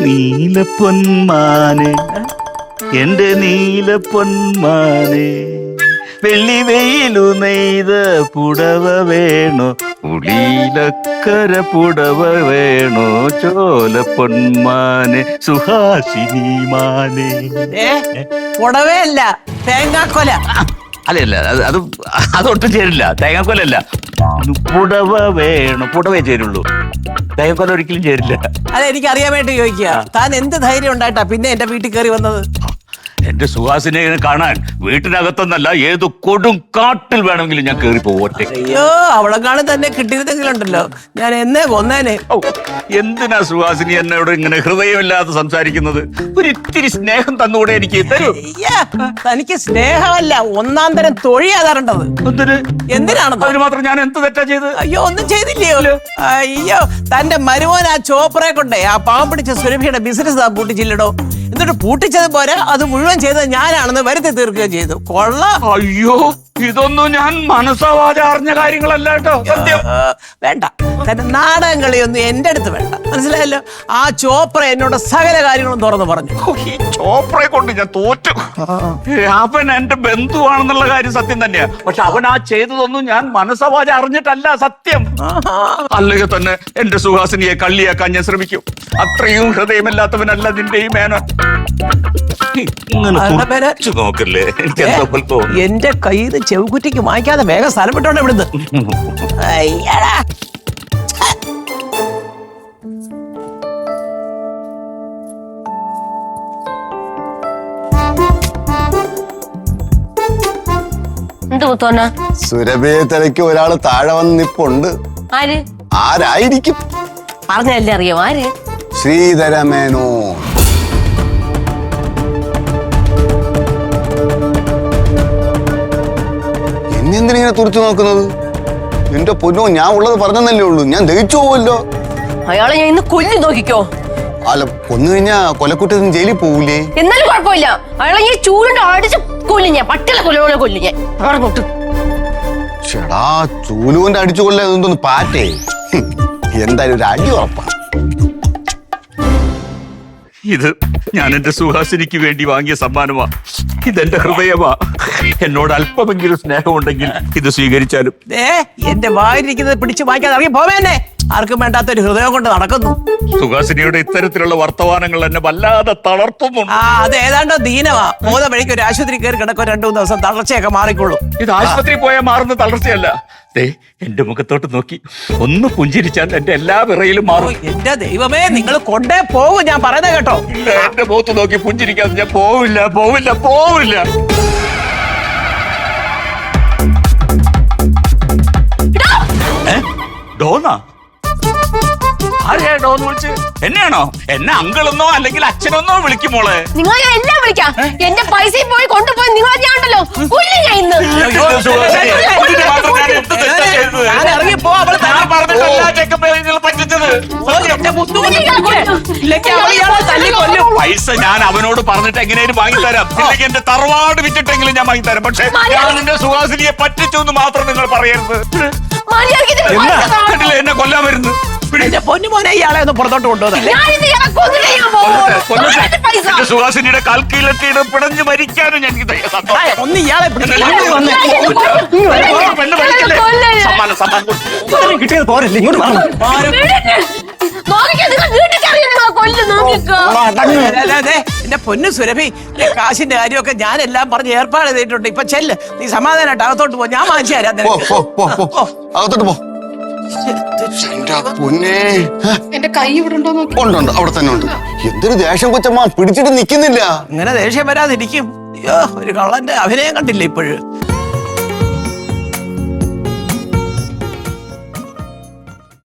നീലപ്പൊന്മാനെ എന്റെ നീലപ്പൊന്മാനെ വെള്ളി വെയിലു നെയ്ത പുടവ വേണോ ഉളിയിലക്കര പുടവ വേണോ ചോല പൊന്മാനെ സുഹാസിനി മാനെ. പുടവയല്ല തേങ്ങാക്കൊല. അല്ലല്ല അതൊട്ടും ചേരില്ല. തേങ്ങാക്കൊലല്ല, പുടവ വേണോ. പുടവേ ചേരുള്ളൂ, തേങ്ങാക്കൊല ഒരിക്കലും ചേരില്ല. അതെനിക്ക് അറിയാൻ വേണ്ടി ചോദിക്കുക. താൻ എന്ത് ധൈര്യം ഉണ്ടായിട്ടാ പിന്നെ എന്റെ വീട്ടിൽ കയറി വന്നത്? എന്റെ സുഹാസിനെ കാണാൻ വീട്ടിനകത്തൊന്നല്ല, ഏത് കൊടും കാട്ടിൽ വേണമെങ്കിലും ഞാൻ കയറി പോവട്ടെ. അയ്യോ, അവളെ കാണാൻ തന്നെ കിട്ടിയിരുന്നെങ്കിലുണ്ടല്ലോ ഞാൻ എന്നേ കൊന്നേനെ. എന്തിനാ സുഹാസിനി എന്നോട് ഇങ്ങനെ ഹൃദയമില്ലാതെ സംസാരിക്കുന്നത്? ഒരിത്തിരി സ്നേഹം തന്നുകൂടെ എനിക്ക്? തരൂ. തനിക്ക് സ്നേഹമല്ല, ഒന്നാം തരം തൊഴിയാ തരേണ്ടത്. എന്തിനാണെന്ന്? അതിന് മാത്രം ഞാൻ എന്ത് തെറ്റാ ചെയ്ത്? അയ്യോ, ഒന്നും ചെയ്തില്ലയോ. അയ്യോ, തന്റെ മരുമോൻ ആ ചോപ്പറെ കൊണ്ടേ ആ പാവം പിടിച്ച സുരഭിയുടെ ബിസിനസ് പൂട്ടിച്ചില്ലടോ. എന്നിട്ട് പൂട്ടിച്ചത് പോരാ, അത് മുഴുവൻ ചെയ്തത് ഞാനാണെന്ന് വരുത്തി തീർക്കുകയും ചെയ്തു. കൊള്ളാം. അയ്യോ, ഇതൊന്നും ഞാൻ മനസ്സാവാതെ അറിഞ്ഞ കാര്യങ്ങളല്ല കേട്ടോ. സത്യം. വേണ്ട, തന്റെ നാടകം കളിയൊന്നും എന്റെ അടുത്ത് വേണ്ട, മനസ്സിലായല്ലോ. ആ ചോപ്ര എന്നോട് സകല കാര്യങ്ങളും തുറന്നു പറഞ്ഞു. ഈ ചോപ്രയെ കൊണ്ട് ഞാൻ തോറ്റു. അവൻ എന്റെ ബന്ധുവാണെന്നുള്ള കാര്യം സത്യം തന്നെയാ. പക്ഷെ അവൻ ആ ചെയ്തതൊന്നും ഞാൻ മനസ്സാവാതെ അറിഞ്ഞിട്ടല്ല. സത്യം. അല്ലെങ്കിൽ തന്നെ എന്റെ സുഹാസിനിയെ കള്ളിയാക്കാൻ ഞാൻ ശ്രമിക്കും. അത്രയും ഹൃദയമില്ലാത്തവനല്ല നിന്റെ ഈ മേനോൻ. നോക്കല്ലേ, എന്റെ കയ്യിൽ ചെവുകുറ്റിക്ക് വാങ്ങിക്കാതെ വേഗം സ്ഥലം വിട്ടോണ്ട് ഇവിടുന്ന്. സുരഭിയെ തിരക്ക് ഒരാള് താഴെ വന്ന് നിപ്പുണ്ട്. ആരായിരിക്കും? പറഞ്ഞല്ലേ അറിയോ? ആര്? ശ്രീധരമേനോ. എന്നെന്തിനിങ്ങനെ തുറച്ചു നോക്കുന്നത്? എന്റെ പൊന്നോ, ഞാൻ ഉള്ളത് പറഞ്ഞല്ലേ ഉള്ളൂ. ഞാൻ ദഹിച്ചു പോവല്ലോ. അയാളെ ഞാൻ ഇന്ന് കൊല്ലി നോക്കിക്കോ. അല്ല, കൊന്നു കഴിഞ്ഞാ കൊലക്കുറ്റത്തിന് ജയിലിൽ പോവൂലേ? എന്നാലും കുഴപ്പമില്ല. അയാളെ ഞാൻ ചൂലുണ്ട് അടിച്ച് കൊല്ലും. ഞാൻ പട്ടികളെ കൊല്ലോളെ കൊല്ലും ഞാൻ. ചേടാ, ചൂലുകൊണ്ട് അടിച്ചു കൊല്ലാ എന്തോന്ന് പാറ്റേ? എന്തായാലും ഒരു അടി ഉറപ്പാ. ഇത് ഞാൻ എന്റെ സുഹാസിനിക്ക് വേണ്ടി വാങ്ങിയ സമ്മാനമാ. ഇതെന്റെ ഹൃദയമാ. എന്നോട് അല്പമെങ്കിലും സ്നേഹമുണ്ടെങ്കിൽ ഇത് സ്വീകരിച്ചാലും. എന്റെ വായിരിക്കുന്നത് പിടിച്ചു വാങ്ങിക്കാതെ ഇറങ്ങി പോവേന്നെ. ആർക്കും വേണ്ടാത്ത ഒരു ഹൃദയം കൊണ്ട് നടക്കുന്നു. സുഹാസിനിയുടെ ഇത്തരത്തിലുള്ള വർത്തമാനങ്ങൾ എന്നെ വല്ലാതെ തളർത്തുന്നുണ്ട്. അത് ഏതാണ്ടോ ദീനമാ. മോത വഴിക്ക് ഒരു ആശുപത്രി കയറി കിടക്കും, 2-3 ദിവസം തളർച്ചയൊക്കെ മാറിക്കൊള്ളൂ. ഇത് ആശുപത്രി പോയാൽ മാറുന്ന തളർച്ചയല്ല. എന്റെ മുഖത്തോട്ട് നോക്കി ഒന്ന് പുഞ്ചിരിച്ചാൽ എന്റെ എല്ലാ വിറയിലും മാറും. എന്റെ ദൈവമേ, നിങ്ങൾ കൊണ്ടേ പോകും. ഞാൻ പറയുന്നത് കേട്ടോ. എന്റെ മുഖത്ത് നോക്കി പുഞ്ചിരിക്കാതെ ഞാൻ പോവില്ല, പോവില്ല, പോവില്ല. ഡോന്നാ? ആരെയാ ഡോന്ന് വിളിച്ച്? എന്നെയാണോ? എന്നെ അങ്കിളെന്നോ അല്ലെങ്കിൽ അച്ഛനെന്നോ വിളിക്കുമോളെ? നിങ്ങൾ എല്ലാം വിളിക്കാം. എന്റെ പൈസ പോയി കൊണ്ടുപോയി നിങ്ങൾ ഞാൻ ഉണ്ടല്ലോ പൈസ ഞാൻ അവനോട് പറഞ്ഞിട്ട് എങ്ങനെയും വാങ്ങിത്തരാം. ഇല്ലെങ്കിൽ എന്റെ തറവാട് വിറ്റിട്ടെങ്കിലും ഞാൻ വാങ്ങിത്തരാം. പക്ഷെ ഞാൻ നിന്റെ സുഹാസിനിയെ പറ്റിച്ചു എന്ന് മാത്രം നിങ്ങൾ പറയരുത്. എന്നെ കൊല്ലാൻ വരുന്നു. പൊന്നുമോനെ, ഇയാളെ ഒന്ന് പുറത്തോട്ട് കൊണ്ടുവന്നത്. സുഹാസിനിയുടെ കാൽക്കീഴെത്തിയിട്ട് പിടഞ്ഞു മരിക്കാനും ഞാൻ ഒന്ന് ഇയാളെ കിട്ടിയത് പോരല്ലേ? ഇങ്ങോട്ട് എന്റെ പൊന്നു സുരഭി, കാശിന്റെ കാര്യമൊക്കെ ഞാനെല്ലാം പറഞ്ഞ് ഏർപ്പാട് ചെയ്തിട്ടുണ്ട്. ഇപ്പൊ ചെല്ല്, നീ സമാധാനമായിട്ട് അകത്തോട്ട് പോ. ഞാൻ വാങ്ങിച്ചു തരാം. അകത്തോട്ട് പോ. എന്റെ കൈ ഇവിടെ ഉണ്ടോ? ഉണ്ട്, അവിടെ തന്നെ ഉണ്ട്. എന്തൊരു ദേഷ്യം കൊച്ചമ്മ, പിടിച്ചിട്ട് നിക്കുന്നില്ല. ഇങ്ങനെ ദേഷ്യം വരാതിരിക്കും. അയ്യോ, ഒരു കള്ളന്റെ അഭിനയം കണ്ടില്ല ഇപ്പോഴും.